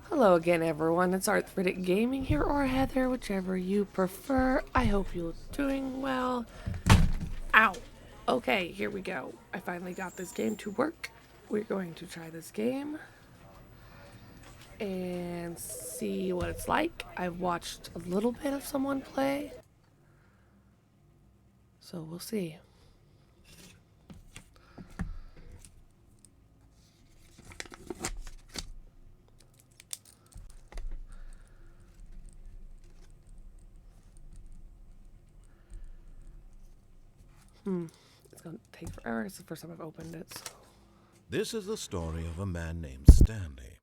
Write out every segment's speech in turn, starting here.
Hello again, everyone. It's Arthritic Gaming here, or Heather, whichever you prefer. I hope you're doing well. Ow! Okay, here we go. I finally got this game to work. We're going to try this game and see what it's like. I've watched a little bit of someone play, so we'll see. It's gonna take forever. It's the first time I've opened it, so. This is the story of a man named Stanley.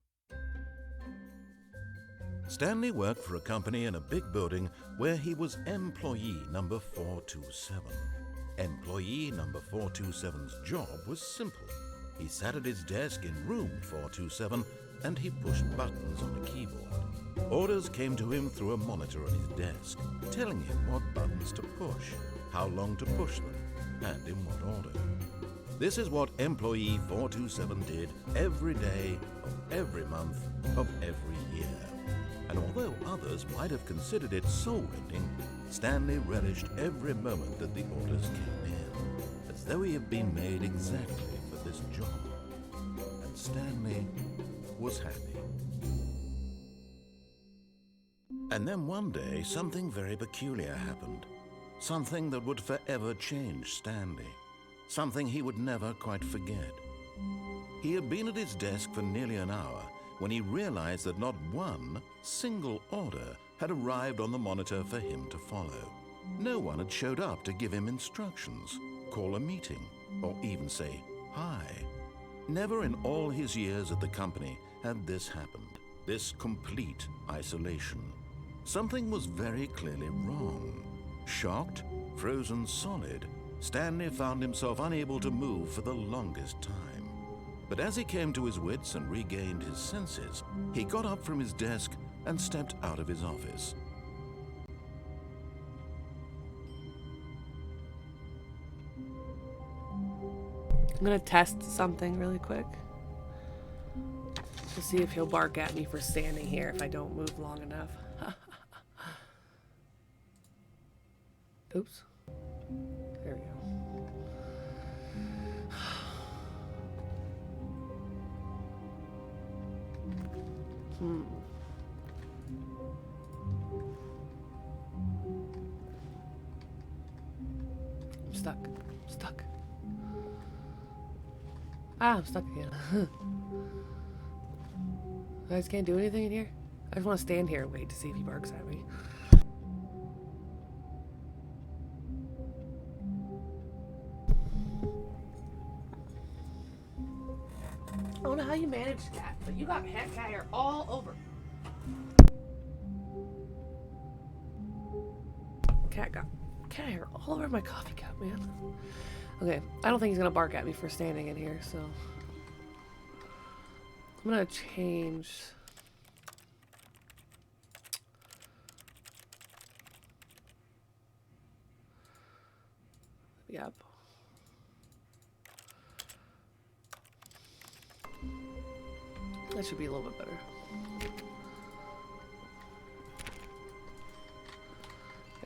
Stanley worked for a company in a big building where he was employee number 427. Employee number 427's job was simple. He sat at his desk in room 427 and he pushed buttons on the keyboard. Orders came to him through a monitor on his desk, telling him what buttons to push, how long to push them, and in what order. This is what employee 427 did every day of every month of every year. And although others might have considered it soul-rending, Stanley relished every moment that the orders came in, as though he had been made exactly for this job. And Stanley was happy. And then one day, something very peculiar happened. Something that would forever change Stanley. Something he would never quite forget. He had been at his desk for nearly an hour when he realized that not one single order had arrived on the monitor for him to follow. No one had showed up to give him instructions, call a meeting, or even say hi. Never in all his years at the company had this happened, this complete isolation. Something was very clearly wrong. Shocked, frozen solid, Stanley found himself unable to move for the longest time. But as he came to his wits and regained his senses, he got up from his desk and stepped out of his office. I'm gonna test something really quick to see if he'll bark at me for standing here if I don't move long enough. Oops. There we go. I'm stuck. I'm stuck. Ah, I'm stuck again. I just can't do anything in here? I just want to stand here and wait to see if he barks at me. I don't know how you manage cat, but you got cat hair all over. Cat hair all over my coffee cup, man. Okay, I don't think he's gonna bark at me for standing in here, so I'm gonna change. Yep. That should be a little bit better.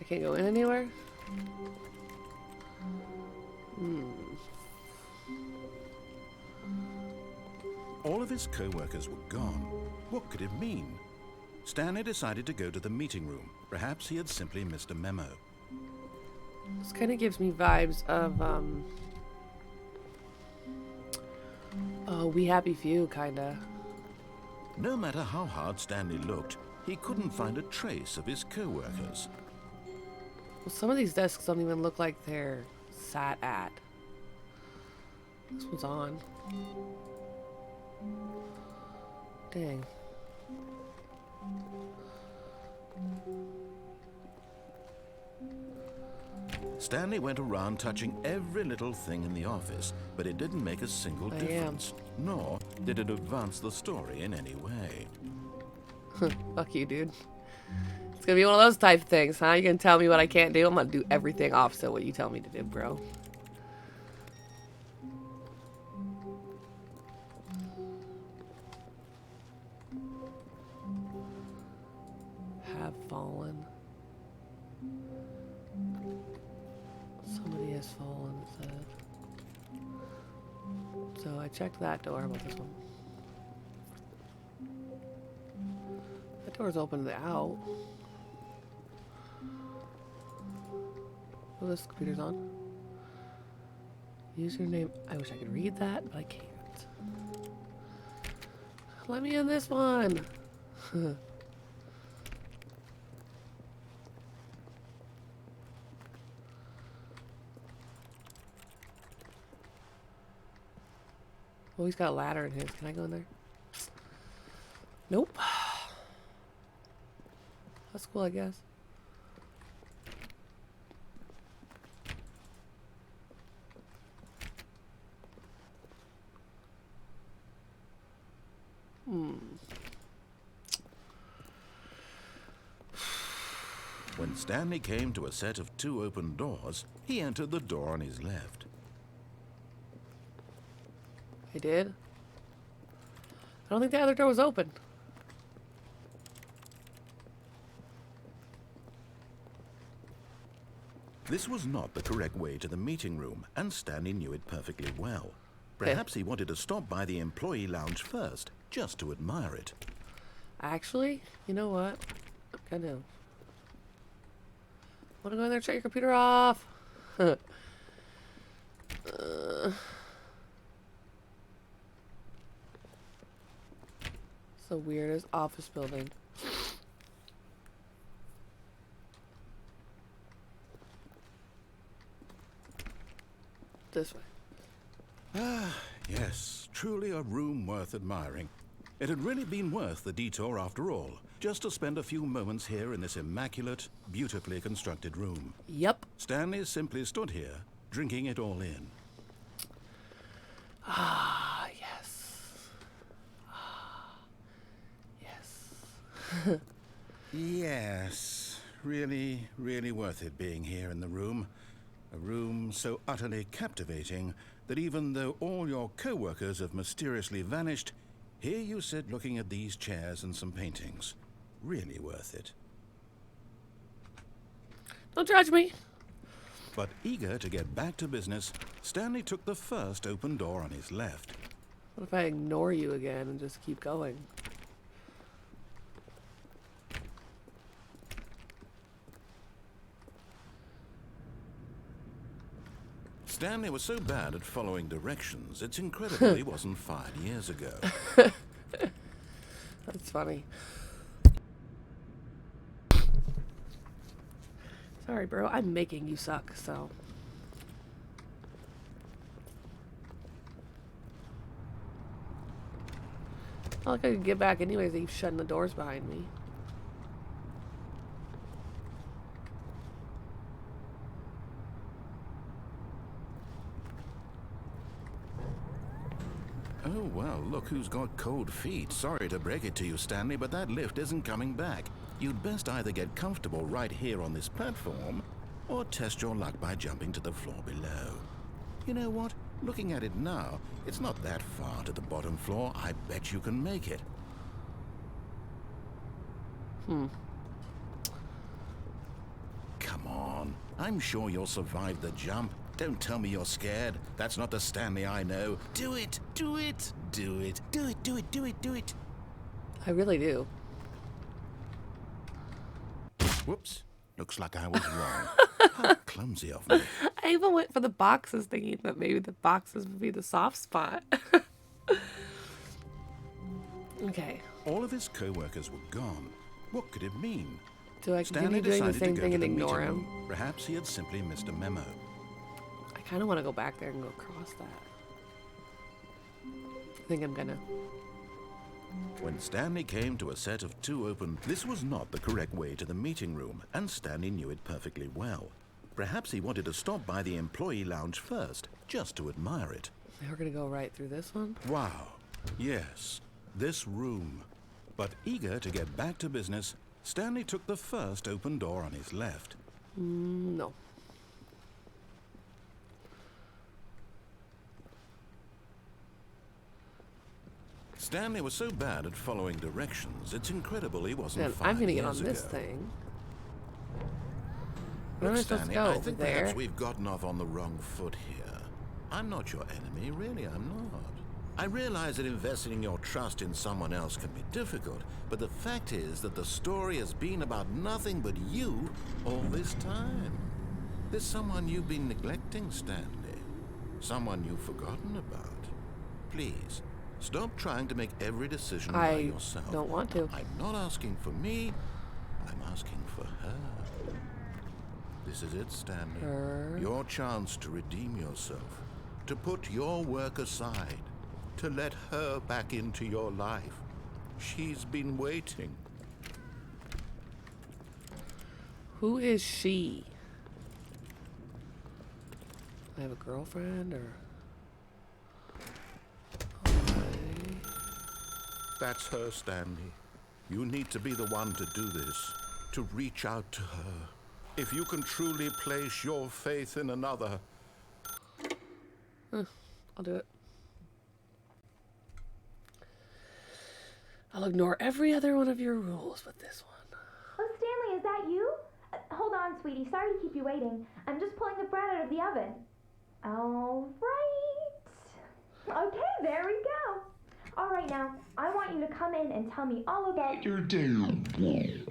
I can't go in anywhere? All of his co-workers were gone. What could it mean? Stanley decided to go to the meeting room. Perhaps he had simply missed a memo. This kind of gives me vibes of, oh, We Happy Few, kinda. No matter how hard Stanley looked, he couldn't find a trace of his co-workers. Well, some of these desks don't even look like they're sat at. This one's on. Dang. Stanley went around touching every little thing in the office, but it didn't make a single difference, nor did it advance the story in any way. Fuck you, dude. It's gonna be one of those type of things, huh? You gonna tell me what I can't do? I'm gonna do everything opposite what you tell me to do, bro. have fallen. Somebody has fallen, it said. So I checked that door. How about this one? That door's open to the out. Oh, this computer's on. Username. I wish I could read that, but I can't. Let me in this one. Oh, he's got a ladder in his. Can I go in there? Nope. That's cool, I guess. When Stanley came to a set of 2 open doors, he entered the door on his left. I did? I don't think the other door was open. This was not the correct way to the meeting room, and Stanley knew it perfectly well. Perhaps he wanted to stop by the employee lounge first, just to admire it. Actually, you know what? I'm gonna... Want to go in there and shut your computer off? So weird. It's office building. This way. Ah, yes, truly a room worth admiring. It had really been worth the detour after all, just to spend a few moments here in this immaculate, beautifully constructed room. Yep. Stanley simply stood here, drinking it all in. Ah, yes. Ah, yes. Yes, really, really worth it being here in the room. A room so utterly captivating that even though all your co-workers have mysteriously vanished, here you sit looking at these chairs and some paintings. Really worth it. Don't judge me. But eager to get back to business, Stanley took the first open door on his left. What if I ignore you again and just keep going? Stanley was so bad at following directions, it's incredible he wasn't fired years ago. That's funny. Sorry, bro. I'm making you suck, so... Not like I could get back anyways. He's shutting the doors behind me. Oh, well, look who's got cold feet. Sorry to break it to you, Stanley, but that lift isn't coming back. You'd best either get comfortable right here on this platform, or test your luck by jumping to the floor below. You know what? Looking at it now, it's not that far to the bottom floor. I bet you can make it. Come on. I'm sure you'll survive the jump. Don't tell me you're scared. That's not the Stanley I know. Do it! Do it! Do it! Do it! Do it! Do it! Do it! I really do. Whoops. Looks like I was wrong. How clumsy of me. I even went for the boxes thinking that maybe the boxes would be the soft spot. Okay. All of his co-workers were gone. What could it mean? Do I Stanley continue doing the decided same to go thing to and the ignore meeting him? room. Perhaps he had simply missed a memo. I kind of want to go back there and go across that. I think I'm gonna. When Stanley came to a set of 2 open, this was not the correct way to the meeting room, and Stanley knew it perfectly well. Perhaps he wanted to stop by the employee lounge first, just to admire it. We're gonna go right through this one. Wow. Yes, this room. But eager to get back to business, Stanley took the first open door on his left. No. Stanley was so bad at following directions, it's incredible he wasn't Then 5 I'm gonna get years on this ago. thing. Where am Look, I supposed to Stanley, go? I think There? perhaps we've gotten off on the wrong foot here. I'm not your enemy, really, I'm not. I realize that investing your trust in someone else can be difficult, but the fact is that the story has been about nothing but you all this time. There's someone you've been neglecting, Stanley. Someone you've forgotten about. Please, stop trying to make every decision by yourself. I don't want to. I'm not asking for me, I'm asking for her. This is it, Stanley. Your chance to redeem yourself, to put your work aside, to let her back into your life. She's been waiting. Who is she? I have a girlfriend or... That's her, Stanley. You need to be the one to do this, to reach out to her. If you can truly place your faith in another... I'll do it. I'll ignore every other one of your rules but this one. Oh, Stanley, is that you? Hold on, sweetie. Sorry to keep you waiting. I'm just pulling the bread out of the oven. All right. Okay, there we go. All right, now, I want you to come in and tell me all about your day.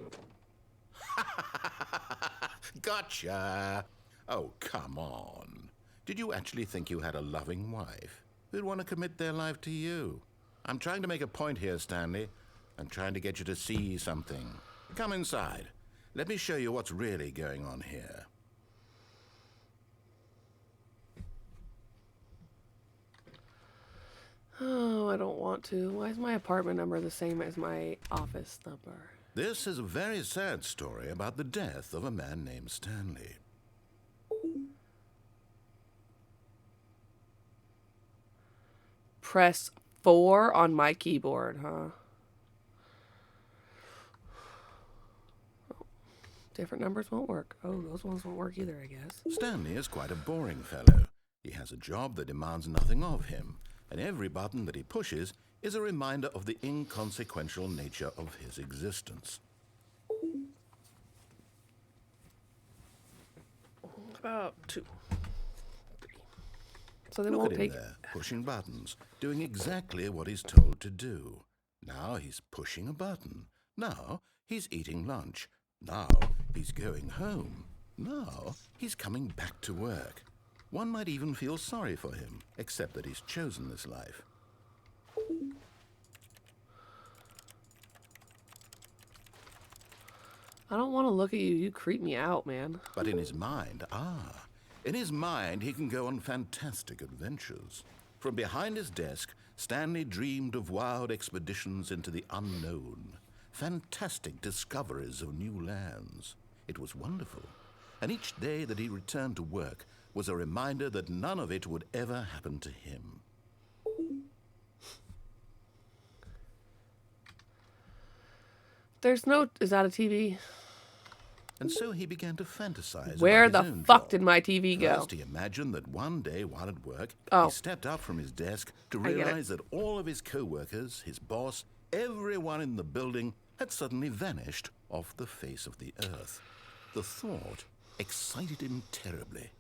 Gotcha! Oh, come on. Did you actually think you had a loving wife who'd want to commit their life to you? I'm trying to make a point here, Stanley. I'm trying to get you to see something. Come inside. Let me show you what's really going on here. Oh, I don't want to. Why is my apartment number the same as my office number? This is a very sad story about the death of a man named Stanley. Press 4 on my keyboard, huh? Oh, different numbers won't work. Oh, those ones won't work either, I guess. Stanley is quite a boring fellow. He has a job that demands nothing of him, and every button that he pushes is a reminder of the inconsequential nature of his existence. About 2, 3. So they Look won't at him take... there, pushing buttons, doing exactly what he's told to do. Now he's pushing a button. Now he's eating lunch. Now he's going home. Now he's coming back to work. One might even feel sorry for him, except that he's chosen this life. I don't want to look at you. You creep me out, man. But in his mind, he can go on fantastic adventures. From behind his desk, Stanley dreamed of wild expeditions into the unknown, fantastic discoveries of new lands. It was wonderful, and each day that he returned to work was a reminder that none of it would ever happen to him. There's no... Is that a TV? And so he began to fantasize Where about the his own fuck job. did my TV go? First, he imagined that one day while at work, Oh. he stepped up from his desk to I get it. realize that all of his co-workers, his boss, everyone in the building had suddenly vanished off the face of the earth. The thought excited him terribly.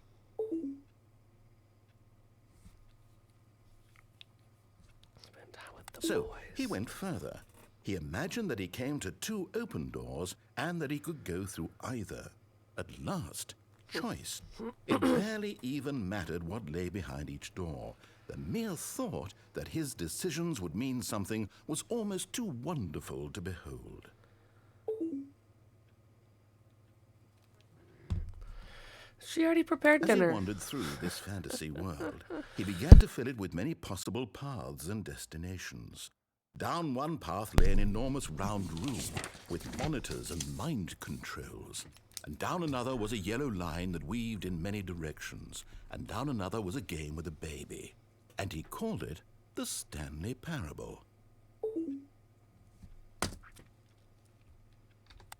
Spend time with the So boys. he went further. He imagined that he came to 2 open doors and that he could go through either. At last, choice. It barely even mattered what lay behind each door. The mere thought that his decisions would mean something was almost too wonderful to behold. She already prepared As he dinner. wandered through this fantasy world, he began to fill it with many possible paths and destinations. Down one path lay an enormous round room with monitors and mind controls. And down another was a yellow line that weaved in many directions. And down another was a game with a baby. And he called it the Stanley Parable.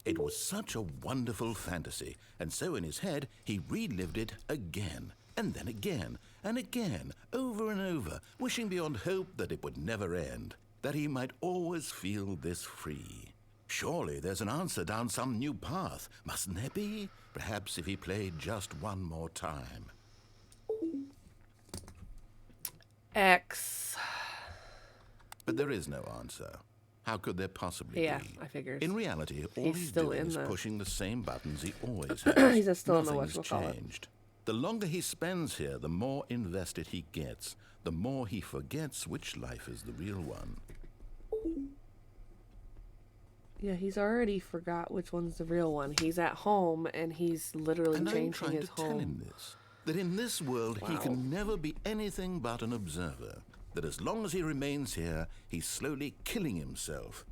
It was such a wonderful fantasy, and so in his head he relived it again, and then again, and again, over and over, wishing beyond hope that it would never end. that he might always feel this free. Surely there's an answer down some new path, mustn't there be? Perhaps if he played just one more time. X. But there is no answer. How could there possibly Yeah, be? I figured. In reality, all He's he's still doing in is the- pushing the same buttons he always has. He's just still in the Nothing's whatchamacallit. changed. The longer he spends here, the more invested he gets. The more he forgets which life is the real one. Yeah, he's already forgot which one's the real one. He's at home, and he's literally And I'm changing trying his to tell him home. this. That in this world he Wow. can never be anything but an observer. That as long as he remains here, he's slowly killing himself.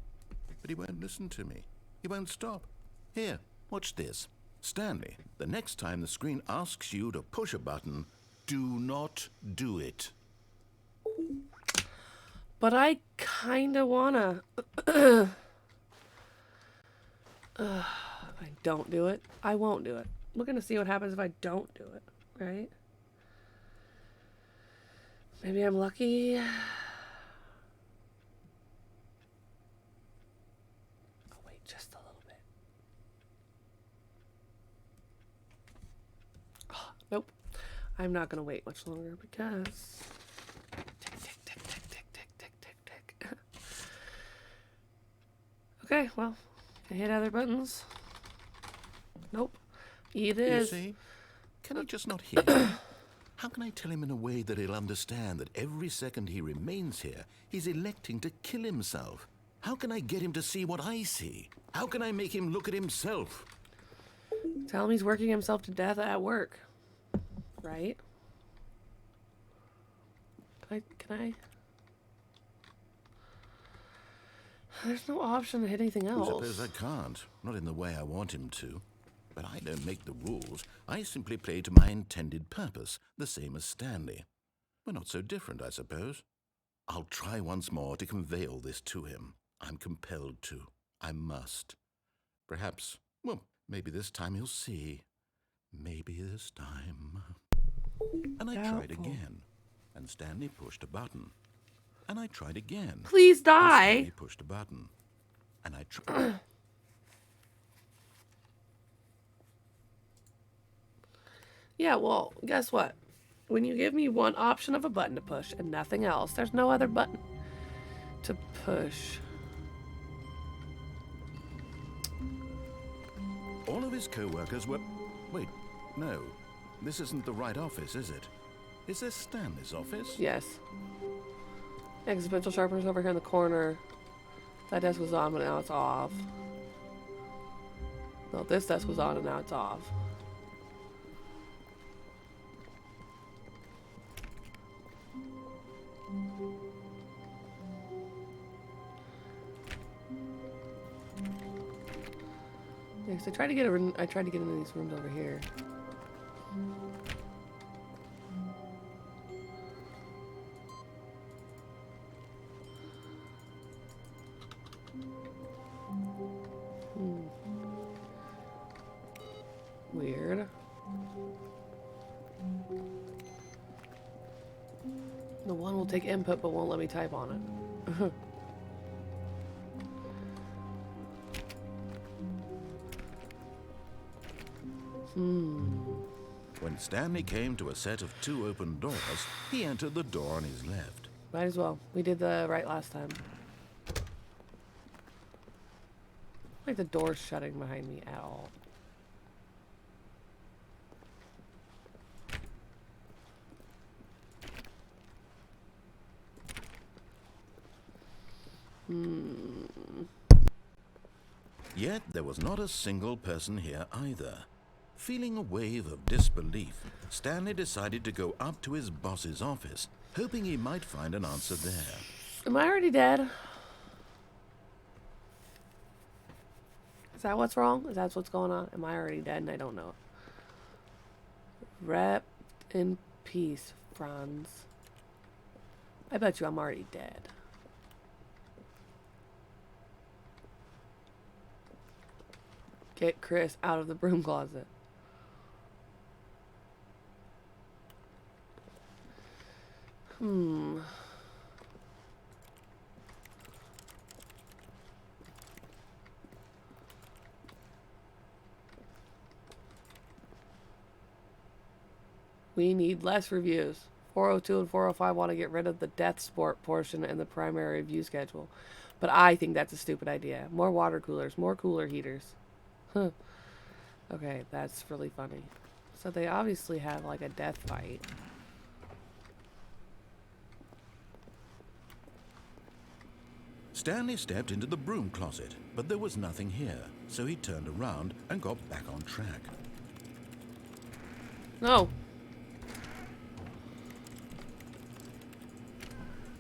But he won't listen to me. He won't stop. Here, watch this. Stanley, the next time the screen asks you to push a button, do not do it. But I kinda wanna. If I don't do it, I won't do it. We're gonna see what happens if I don't do it, right? Maybe I'm lucky. Oh, wait, just a little bit. Oh, nope. I'm not gonna wait much longer because... Tick, tick, tick, tick, tick, tick, tick, tick, tick. Okay, well, can I hit other buttons? Nope. It You is. see? Can he just not hear me? How can I tell him in a way that he'll understand that every second he remains here, he's electing to kill himself? How can I get him to see what I see? How can I make him look at himself? Tell him he's working himself to death at work. Right? Can I? There's no option to hit anything I else. suppose I can't. Not in the way I want him to. But I don't make the rules. I simply play to my intended purpose, the same as Stanley. We're not so different, I suppose. I'll try once more to convey all this to him. I'm compelled to. I must. Perhaps, well, maybe this time he'll see. Maybe this time. And I tried Doubtful. again. And Stanley pushed a button. And I tried again. Please And die. Stanley pushed a button. And I tried. Yeah, well, guess what? When you give me one option of a button to push and nothing else, there's no other button to push. All of his co-workers were... Wait, no. This isn't the right office, is it? Is this Stanley's office? Yes. Exponential sharpener's over here in the corner. That desk was on, but now it's off. No, this desk was on and now it's off. Yeah, 'cause I tried to get into these rooms over here. Weird. The one will take input but won't let me type on it. When Stanley came to a set of 2 open doors, he entered the door on his left. Might as well. We did the right last time. Like the door's shutting behind me at all. Yet there was not a single person here either. Feeling a wave of disbelief, Stanley decided to go up to his boss's office, hoping he might find an answer there. Am I already dead? Is that what's wrong? Is that what's going on? Am I already dead and I don't know it? Rest in peace, Franz. I bet you I'm already dead. Get Chris out of the broom closet. We need less reviews. 402 and 405 want to get rid of the death sport portion in the primary review schedule. But I think that's a stupid idea. More water coolers, more cooler heaters. Huh. Okay, that's really funny. So they obviously have like a death fight. Stanley stepped into the broom closet, but there was nothing here, so he turned around and got back on track. No.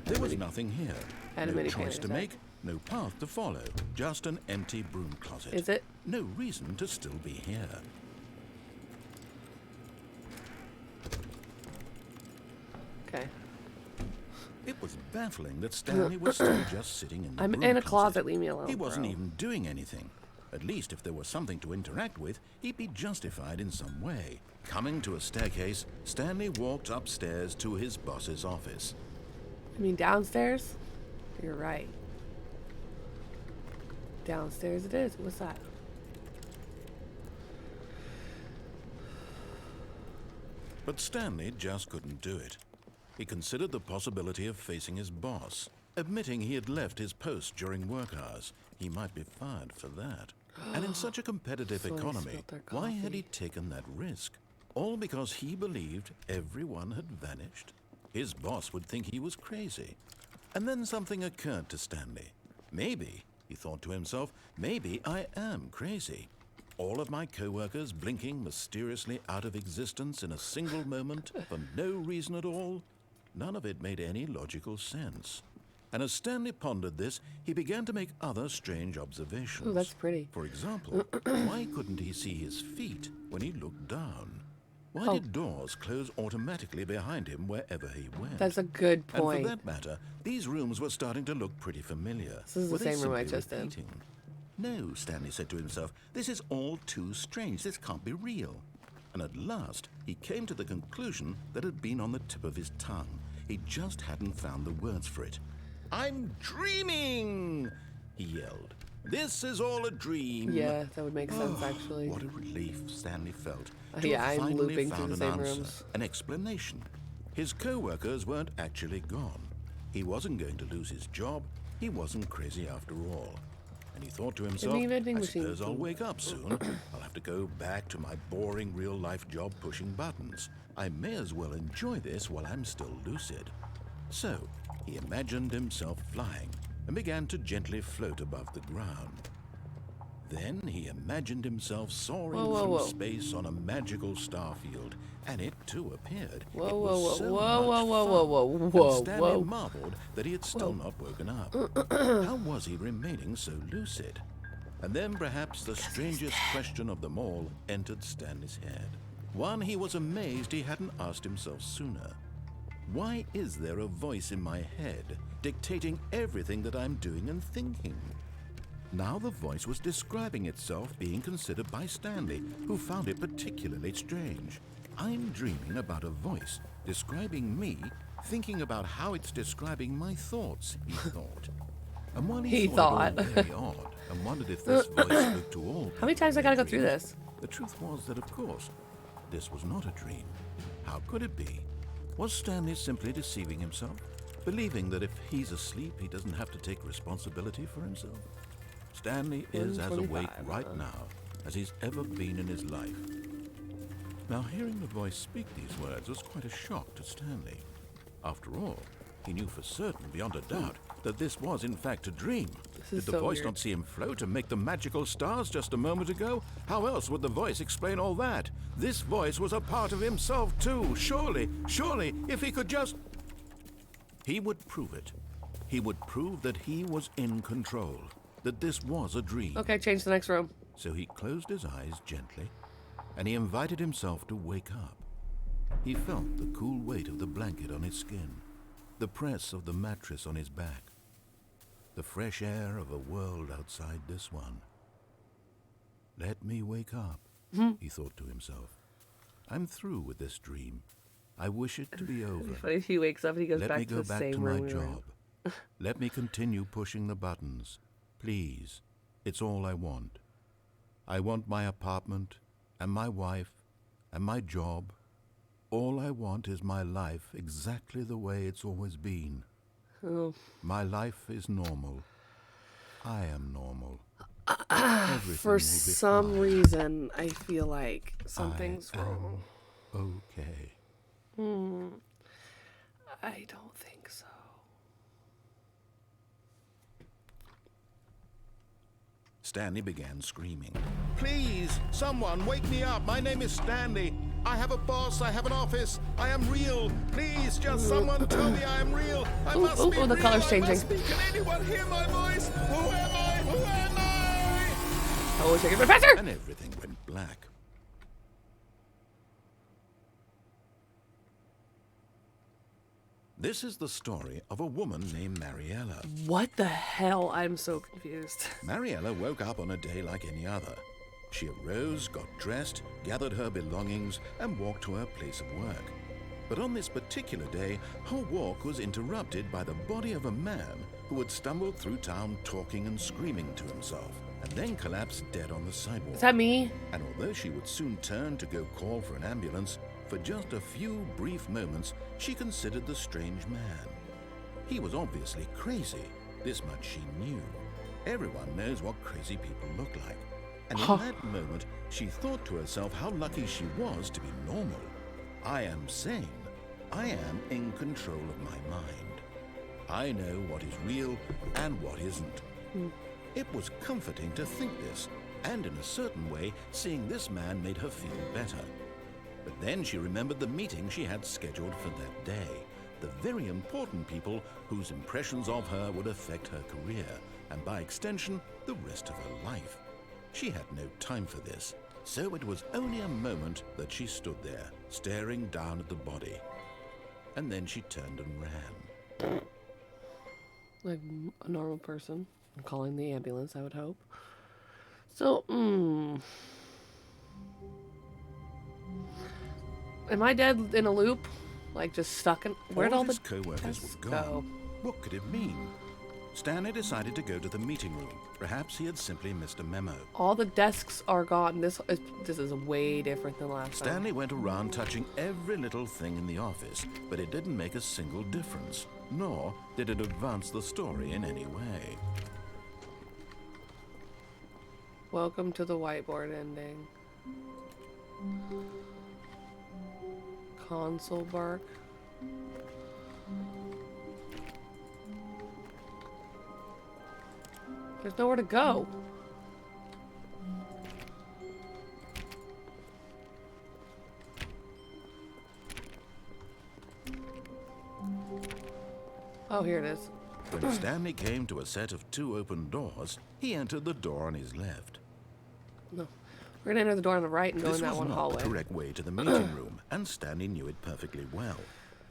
There was nothing here. And a No mini choice to panic make, no path to follow, just an empty broom closet. Is it? No reason to still be here. Okay. It was baffling that Stanley was still just sitting in the I'm broom in a closet. closet, leave me alone. He wasn't bro. even doing anything. At least if there was something to interact with, he'd be justified in some way. Coming to a staircase, Stanley walked upstairs to his boss's office. I mean downstairs? You're right. Downstairs it is. What's that? But Stanley just couldn't do it. He considered the possibility of facing his boss, admitting he had left his post during work hours. He might be fired for that. And in such a competitive So he economy, spilled their why had he coffee. taken that risk? All because he believed everyone had vanished? His boss would think he was crazy. And then something occurred to Stanley. Maybe, he thought to himself, maybe I am crazy. All of my co-workers blinking mysteriously out of existence in a single moment for no reason at all? None of it made any logical sense. And as Stanley pondered this, he began to make other strange observations. Ooh, that's pretty. For example, why couldn't he see his feet when he looked down? Why did doors close automatically behind him wherever he went? That's a good And point. for that matter, these rooms were starting to look pretty familiar. This is the Were they same room I simply just did. repeating? No, Stanley said to himself, this is all too strange. This can't be real. And at last, he came to the conclusion that had been on the tip of his tongue. He just hadn't found the words for it. I'm dreaming, he yelled. This is all a dream. Yeah, that would make sense actually. What a relief Stanley felt. To Yeah, have I'm finally looping through found the an same answer, rooms. an explanation. His co-workers weren't actually gone. He wasn't going to lose his job. He wasn't crazy after all. And he thought to himself, the vending I machine suppose I'll too. wake up soon. I'll have to go back to my boring real-life job pushing buttons. I may as well enjoy this while I'm still lucid. So, he imagined himself flying and began to gently float above the ground. Then he imagined himself soaring Whoa, whoa, through whoa. space on a magical star field, and it too appeared. Whoa, It whoa, was whoa, so whoa, much whoa, whoa, fun. whoa, whoa, whoa, And Stanley whoa. marveled that he had still not woken up. How was he remaining so lucid? And then perhaps the strangest question of them all entered Stanley's head. One he was amazed he hadn't asked himself sooner. Why is there a voice in my head dictating everything that I'm doing and thinking? Now the voice was describing itself being considered by Stanley, who found it particularly strange. I'm dreaming about a voice describing me, thinking about how it's describing my thoughts, he thought. And while he thought it all very odd and wondered if this voice spoke to all How many people times I in gotta their go through dreams, this? the truth was that, of course, this was not a dream. How could it be? Was Stanley simply deceiving himself, believing that if he's asleep, he doesn't have to take responsibility for himself? Stanley is as awake 125, right now as he's ever been in his life. Now, hearing the voice speak these words was quite a shock to Stanley. After all, he knew for certain, beyond a doubt, that this was in fact a dream. This is Did the so voice weird. not see him float and make the magical stars just a moment ago? How else would the voice explain all that? This voice was a part of himself too. Surely, if he could just... He would prove it. He would prove that he was in control, that this was a dream. Okay, change the next room. So he closed his eyes gently, and he invited himself to wake up. He felt the cool weight of the blanket on his skin, the press of the mattress on his back, the fresh air of a world outside this one. Let me wake up, he thought to himself. I'm through with this dream. I wish it to be over. But if he wakes up and he goes Let back me to go the back same to room my we were in. job. Let me continue pushing the buttons. Please, it's all I want. I want my apartment, and my wife, and my job, All I want is my life exactly the way it's always been. Oh. My life is normal. I am normal. For some fine. reason, I feel like something's I am wrong. okay. I don't think so. Stanley began screaming. Please, someone, wake me up. My name is Stanley. I have a boss. I have an office. I am real. Please, just someone tell me I am real. I must be the real. color's I changing. must be. Can anyone hear my voice? Who am I? Who am I? Oh, chicken professor! And everything went black. This is the story of a woman named Mariella. What the hell? I'm so confused. Mariella woke up on a day like any other. She arose, got dressed, gathered her belongings, and walked to her place of work. But on this particular day, her walk was interrupted by the body of a man who had stumbled through town talking and screaming to himself, and then collapsed dead on the sidewalk. Is that me? And although she would soon turn to go call for an ambulance, for just a few brief moments, she considered the strange man. He was obviously crazy. This much she knew. Everyone knows what crazy people look like. And in that moment, she thought to herself how lucky she was to be normal. I am sane. I am in control of my mind. I know what is real and what isn't. It was comforting to think this, and in a certain way, seeing this man made her feel better. But then she remembered the meeting she had scheduled for that day, the very important people whose impressions of her would affect her career, and by extension, the rest of her life. She had no time for this, so it was only a moment that she stood there, staring down at the body. And then she turned and ran. Like a normal person. I'm calling the ambulance, I would hope. So, am I dead in a loop? Like just stuck in... Where'd all his the co-workers desks were gone. What could it mean? Stanley decided to go to the meeting room. Perhaps he had simply missed a memo. All the desks are gone. This is way different than last time. Stanley went around touching every little thing in the office, but it didn't make a single difference, nor did it advance the story in any way. Welcome to the whiteboard ending. Console bark. There's nowhere to go. Oh, here it is. When Stanley came to a set of 2 open doors, he entered the door on his left. No. We're gonna enter the door on the right and go This in that was one not hallway. the correct way to the meeting room, and Stanley knew it perfectly well.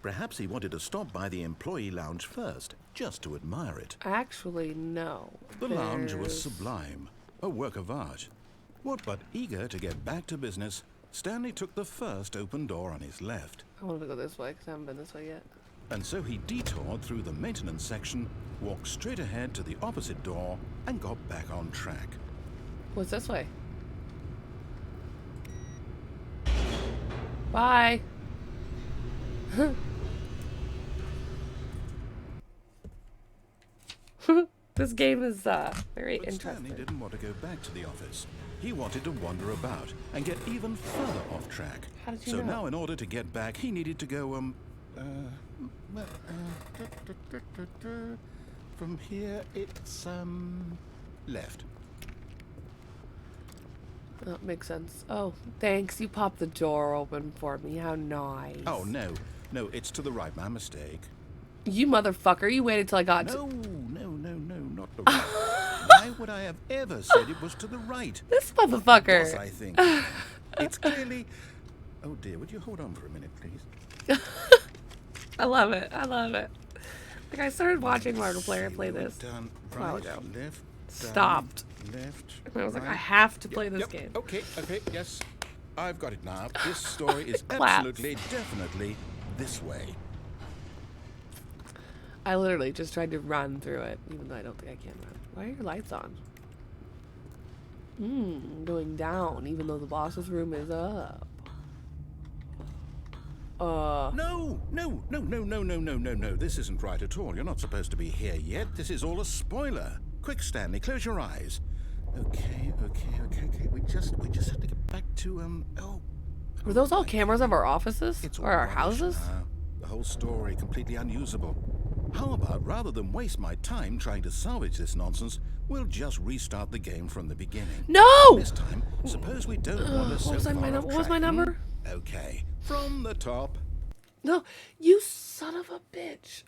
Perhaps he wanted to stop by the employee lounge first, just to admire it. Actually, no. The lounge was There's- sublime, a work of art. What but eager to get back to business, Stanley took the first open door on his left. I wanted to go this way because I haven't been this way yet. And so he detoured through the maintenance section, walked straight ahead to the opposite door, and got back on track. What's this way? Bye. This game is very But Stanley interesting. didn't want to go back to the office. He wanted to wander about and get even further off track. How did you So know? now in order to get back, he needed to go, from here it's, left. That makes sense. Oh, thanks. You popped the door open for me. How nice. Oh, no, it's to the right, my mistake. You motherfucker. You waited till I got No, to... not the right. Why would I have ever said it was to the right? This Yes, motherfucker. I think. It's clearly... Oh dear, would you hold on for a minute, please? I love it. I love it. Like, I started watching Markiplier play We went this. down, a while right, ago. left, down, Stopped. left, And I was like, I right. have to play Yep, this yep. game. Okay, yes. I've got it now. This story is Claps. absolutely, definitely this way. I literally just tried to run through it, even though I don't think I can run. Why are your lights on? Going down, even though the boss's room is up. No, no, no, no, no, no, no, no, no. This isn't right at all. You're not supposed to be here yet. This is all a spoiler. Quick, Stanley, close your eyes. Okay. We just have to get back to, Were those all cameras of our offices? It's Or our rubbish houses? now. The whole story completely unusable. How about, rather than waste my time trying to salvage this nonsense, we'll just restart the game from the beginning. No! This time, suppose we don't wander so What was far my off what was my track, number? Okay, from the top. No, you son of a bitch.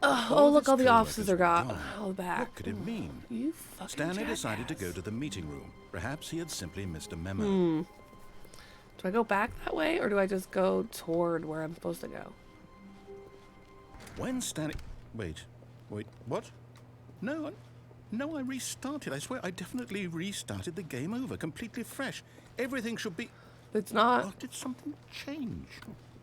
Oh, look, this all the co-workers offices are were gone. gone. All back. What could it mean? You fucking Stanley decided to jackass. go to the meeting room. Perhaps he had simply missed a memo. Do I go back that way, or do I just go toward where I'm supposed to go? When Stanley... Wait, what? No, I restarted. I swear, I definitely restarted the game over, completely fresh. Everything should be... It's not. Oh, did something change?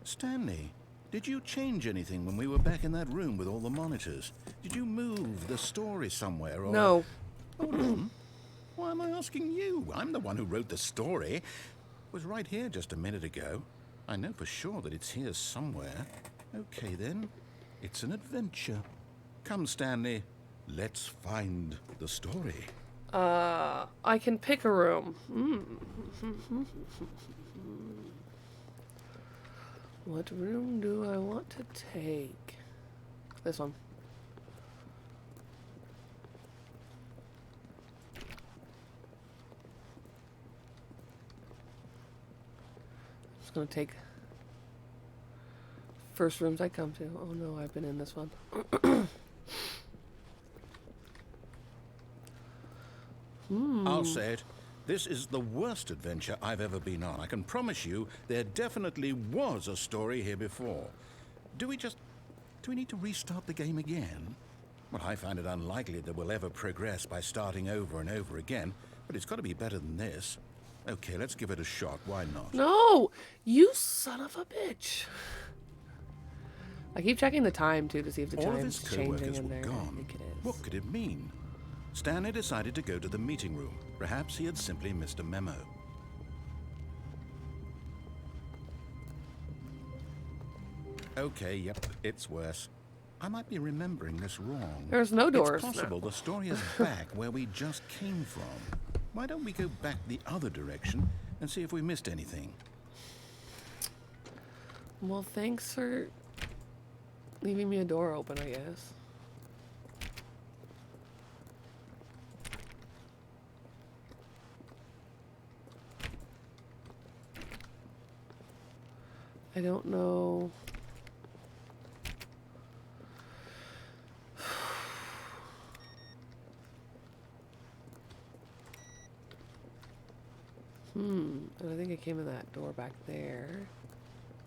Stanley, did you change anything when we were back in that room with all the monitors? Did you move the story somewhere, or... No. Hold on. Why am I asking you? I'm the one who wrote the story. It was right here just a minute ago. I know for sure that it's here somewhere. Okay, then. It's an adventure. Come, Stanley. Let's find the story. I can pick a room. What room do I want to take? This one. I'm just gonna take first rooms I come to. Oh no, I've been in this one. I'll say it. This is the worst adventure I've ever been on. I can promise you there definitely was a story here before. Do we need to restart the game again? Well, I find it unlikely that we'll ever progress by starting over and over again, but it's got to be better than this. Okay, let's give it a shot. Why not? No! You son of a bitch. I keep checking the time, too, to see if the All of his time's changing co-workers in were there. I gone. think it is. What could it mean? Stanley decided to go to the meeting room. Perhaps he had simply missed a memo. Okay, yep, it's worse. I might be remembering this wrong. There's no doors. It's possible the story is back where we just came from. Why don't we go back the other direction and see if we missed anything? Well, thanks for leaving me a door open, I guess. I don't know. And I think I came in that door back there.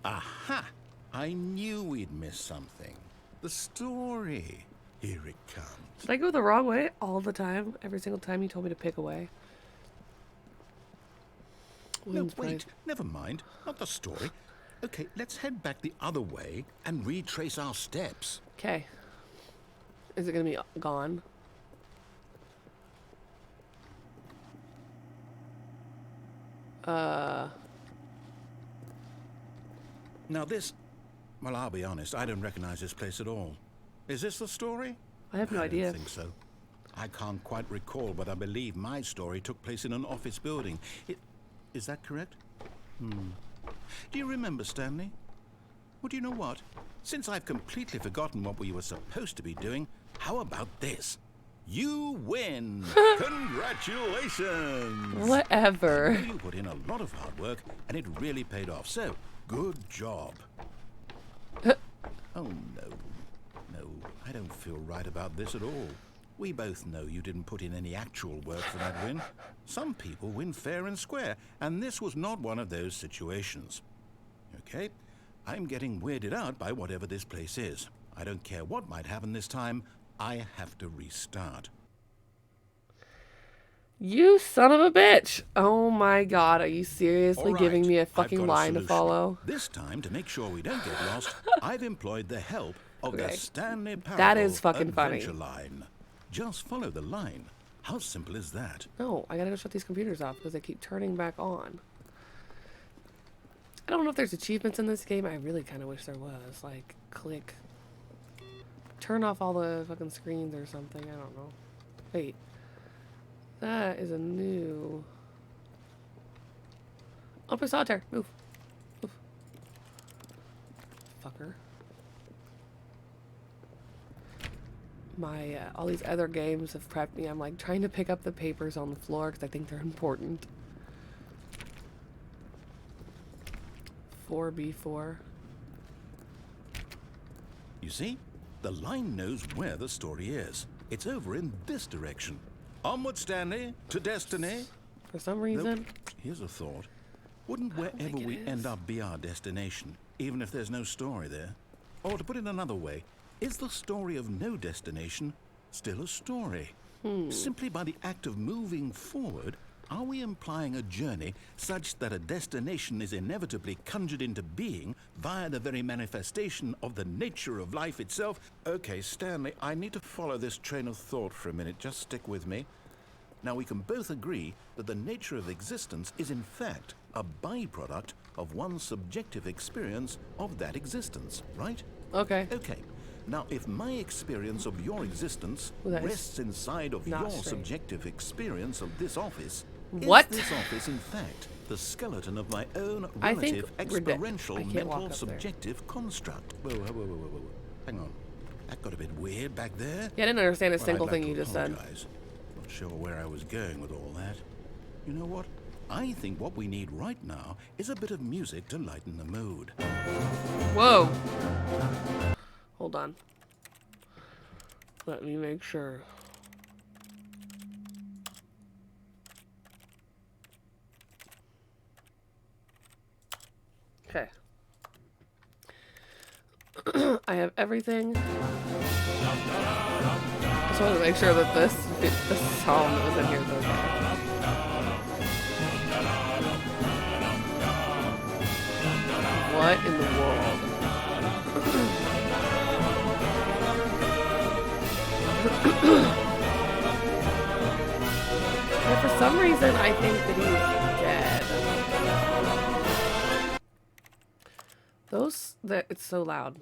Aha! I knew we'd miss something. The story. Here it comes. Did I go the wrong way all the time? Every single time you told me to pick away? No, Williams wait. Place. Never mind. Not the story. Okay, let's head back the other way and retrace our steps. Okay. Is it gonna be gone? Now this... Well, I'll be honest. I don't recognize this place at all. Is this the story? I have no I idea. don't think so. I can't quite recall, but I believe my story took place in an office building. Is that correct? Do you remember, Stanley? Well, do you know what? Since I've completely forgotten what we were supposed to be doing, how about this? You win! Congratulations! Whatever. You put in a lot of hard work, and it really paid off. So, good job. Oh, no. No, I don't feel right about this at all. We both know you didn't put in any actual work for that win. Some people win fair and square, and this was not one of those situations. Okay? I'm getting weirded out by whatever this place is. I don't care what might happen this time. I have to restart. You son of a bitch! Oh my god, are you seriously All giving right, me a I've fucking got a line to solution. follow? This time, to make sure we don't get lost, I've employed the help of the Okay. Stanley Parable That is fucking funny. adventure line. Just follow the line. How simple is that? No, I gotta go shut these computers off because they keep turning back on. I don't know if there's achievements in this game. I really kind of wish there was. Like, click. Turn off all the fucking screens or something. I don't know. Wait. That is a new... Oh, play solitaire. Move. Move. Fucker. My, all these other games have prepped me. I'm like trying to pick up the papers on the floor because I think they're important. 4B4. You see? The line knows where the story is. It's over in this direction. Onward, Stanley, to destiny. For some reason. Nope. Here's a thought. Wouldn't wherever we end up be our destination, even if there's no story there? Or to put it another way, is the story of no destination still a story? Simply by the act of moving forward, are we implying a journey such that a destination is inevitably conjured into being via the very manifestation of the nature of life itself? Okay, Stanley, I need to follow this train of thought for a minute. Just stick with me. Now, we can both agree that the nature of existence is in fact a byproduct of one's subjective experience of that existence, right? Okay. Okay. Now, if my experience of your existence rests inside of your subjective experience of this office, what? Is this office, in fact, the skeleton of my own relative experiential mental subjective construct? Whoa, whoa, whoa, whoa, whoa, whoa. Hang on. That got a bit weird back there. Yeah, I didn't understand a Well, single I'd like thing you to just said. apologize. Not sure where I was going with all that. You know what? I think what we need right now is a bit of music to lighten the mood. Whoa. Hold on. Let me make sure. Okay. I have everything. Just wanted to make sure that this song that was in here is okay. What in the world? Yeah, for some reason, I think that he's dead. It's so loud.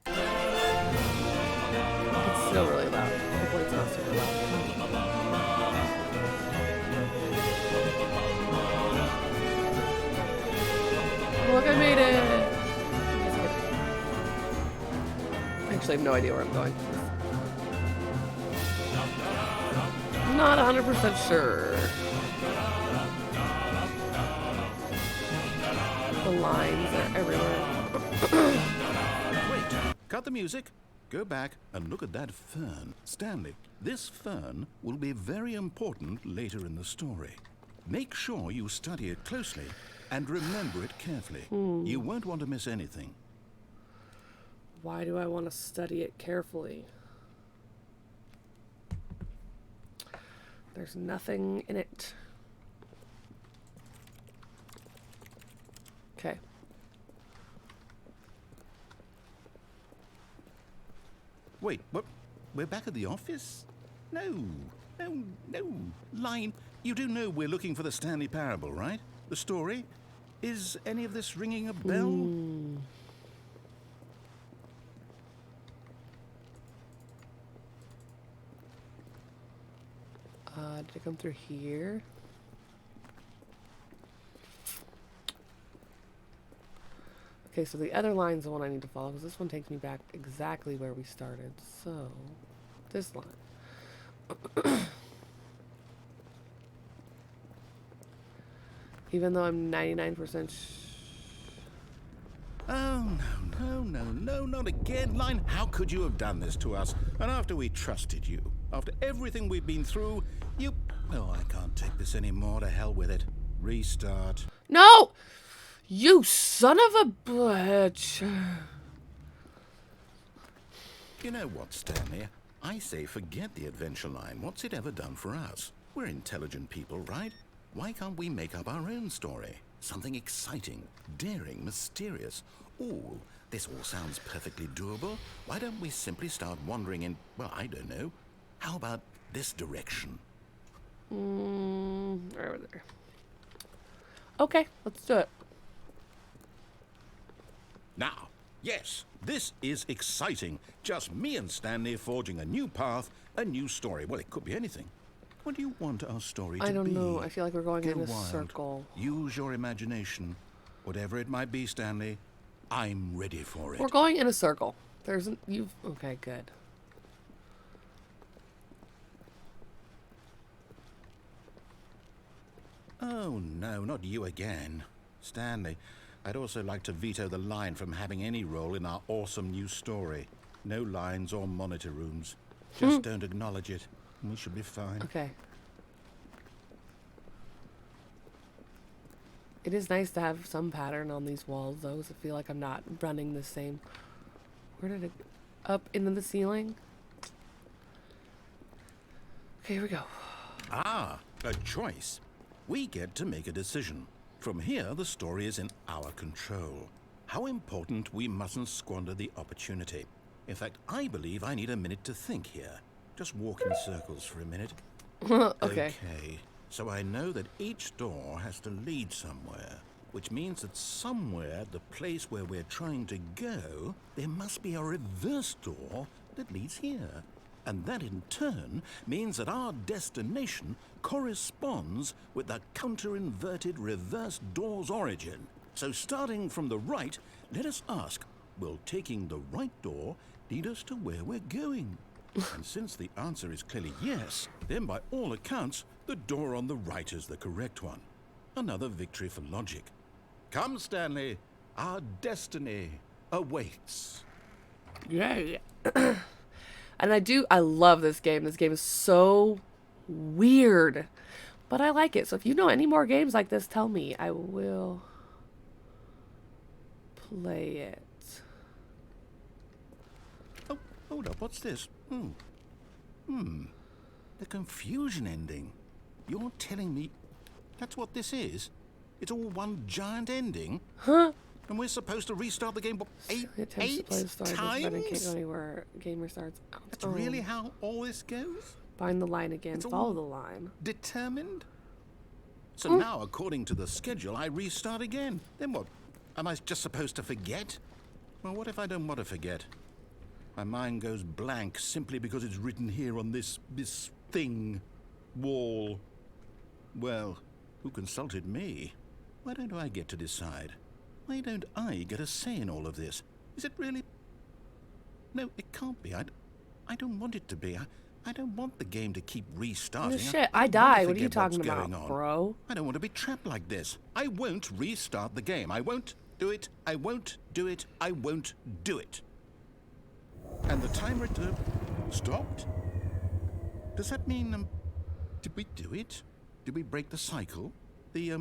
It's still really loud. Hopefully it's not super loud. Look, I made it! I actually have no idea where I'm going. I'm not 100% sure. The lines are everywhere. Wait, cut the music. Go back and look at that fern. Stanley, this fern will be very important later in the story. Make sure you study it closely and remember it carefully. You won't want to miss anything. Why do I want to study it carefully? There's nothing in it. Okay. Wait, what? We're back at the office? No. Line, you do know we're looking for the Stanley Parable, right? The story? Is any of this ringing a bell? Did it come through here? Okay, so the other line's the one I need to follow, because this one takes me back exactly where we started. So, this line. Even though I'm 99% Oh, no, not again, Line. How could you have done this to us? And after we trusted you, after everything we've been through, you... Oh, I can't take this anymore. To hell with it. Restart. No! You son of a bitch. You know what, Stanley? I say forget the adventure line. What's it ever done for us? We're intelligent people, right? Why can't we make up our own story? Something exciting, daring, mysterious. Ooh, this all sounds perfectly doable. Why don't we simply start wandering in, well, I don't know. How about this direction? Right over there. Okay, let's do it. Now, yes, this is exciting. Just me and Stanley forging a new path, a new story. Well, it could be anything. What do you want our story to be? I don't know. I feel like we're going Go in a wild. circle. Use your imagination. Whatever it might be, Stanley, I'm ready for it. We're going in a circle. Okay, good. Oh, no, not you again. Stanley, I'd also like to veto the line from having any role in our awesome new story. No lines or monitor rooms. Just don't acknowledge it. We should be fine. Okay. It is nice to have some pattern on these walls, though, so I feel like I'm not running the same. Where did it... Up into the ceiling? Okay, here we go. Ah, a choice. We get to make a decision. From here, the story is in our control. How important we mustn't squander the opportunity. In fact, I believe I need a minute to think here. Just walk in circles for a minute. Okay. So I know that each door has to lead somewhere, which means that somewhere at the place where we're trying to go, there must be a reverse door that leads here. And that in turn means that our destination corresponds with the counter-inverted reverse door's origin. So starting from the right, let us ask, will taking the right door lead us to where we're going? And since the answer is clearly yes, then by all accounts, the door on the right is the correct one. Another victory for logic. Come, Stanley, our destiny awaits. Yay. And I love this game. This game is so weird, but I like it. So if you know any more games like this, tell me. I will play it. Oh, hold up, what's this? The confusion ending. You're telling me that's what this is? It's all one giant ending? Huh? And we're supposed to restart the game eight Attempts to play the story, but then it can't go times? anywhere. Gamer starts. That's really how all this goes? Find the line again. It's Follow all the line. Determined? So now, according to the schedule, I restart again. Then what? Am I just supposed to forget? Well, what if I don't want to forget? My mind goes blank simply because it's written here on this thing, wall. Well, who consulted me? Why don't I get to decide? Why don't I get a say in all of this? Is it really? No, it can't be. I don't want it to be. I don't want the game to keep restarting. Shit, I don't want to die. What are you forget what's talking going about, on. bro? I don't want to be trapped like this. I won't restart the game. I won't do it. I won't do it. I won't do it. And the timer stopped? Does that mean, did we do it? Did we break the cycle? The,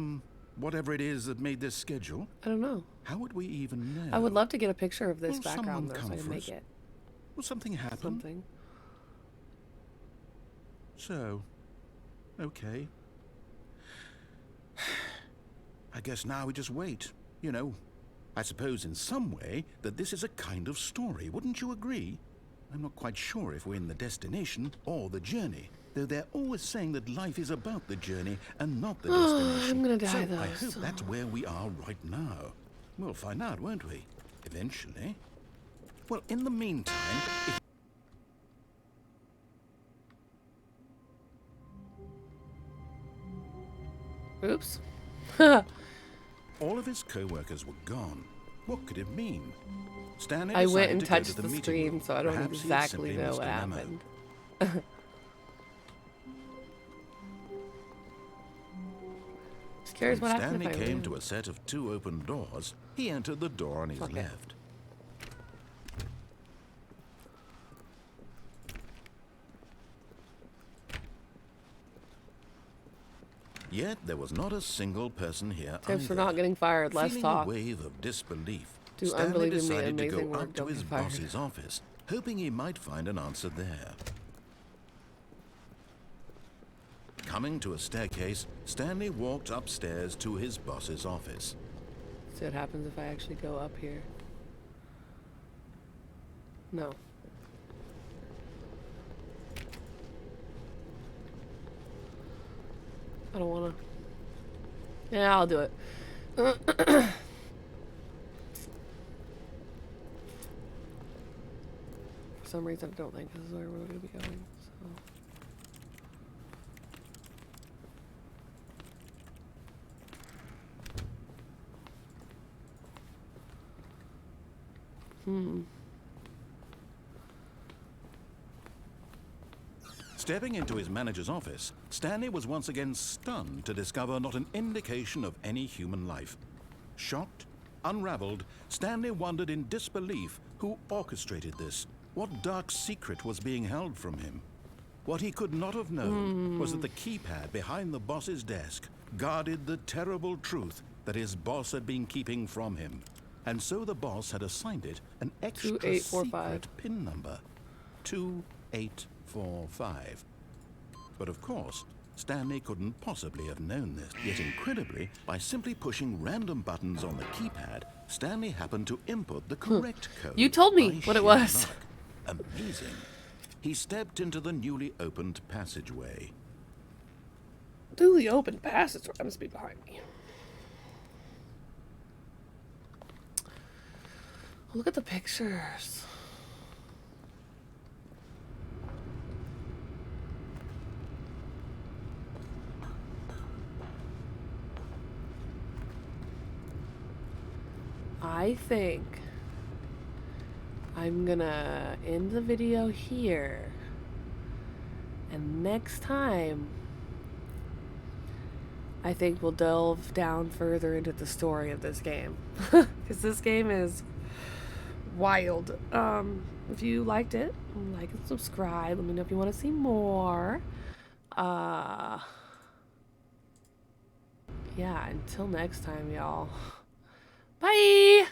whatever it is that made this schedule? I don't know. How would we even know? I would love to get a picture of this Will background, though, someone so I come can for make us? it. Will something happen? Something. So, okay. I guess now we just wait. You know, I suppose in some way that this is a kind of story, wouldn't you agree? I'm not quite sure if we're in the destination or the journey, though they're always saying that life is about the journey and not the destination. I'm gonna die, so though, I hope so- that's where we are right now. We'll find out, won't we? Eventually. Well, in the meantime, if Oops. all of his co-workers were gone, what could it mean? Stanley I went decided and to go touched to the the meeting screen, room. so I don't Perhaps he exactly simply know missed what a memo. happened. Just curious what When happened Stanley if I came ran. to a set of 2 open doors, he entered the door on his Fuck it. left. Yet there was not a single person here Tips for either. not getting fired. Less Feeling talk. a wave of disbelief, Do Stanley unbelievably decided to amazing go work, up to don't his get fired. boss's office, hoping he might find an answer there. Coming to a staircase, Stanley walked upstairs to his boss's office. See what happens if I actually go up here. No. I don't wanna. Yeah, I'll do it. For some reason, I don't think this is where we're gonna be going. So. Stepping into his manager's office, Stanley was once again stunned to discover not an indication of any human life. Shocked, unraveled, Stanley wondered in disbelief who orchestrated this, what dark secret was being held from him. What he could not have known was that the keypad behind the boss's desk guarded the terrible truth that his boss had been keeping from him. And so the boss had assigned it an extra 2845. secret PIN number. 2845. But of course, Stanley couldn't possibly have known this. Yet incredibly, by simply pushing random buttons on the keypad, Stanley happened to input the correct code. You told me by what it sheer was. luck. Amazing. He stepped into the newly opened passageway. Newly open passage. I must be behind me. Look at the pictures. I think I'm gonna end the video here. And next time, I think we'll delve down further into the story of this game. Because this game is wild. If you liked it, like and subscribe. Let me know if you want to see more. Yeah, until next time, y'all. Bye!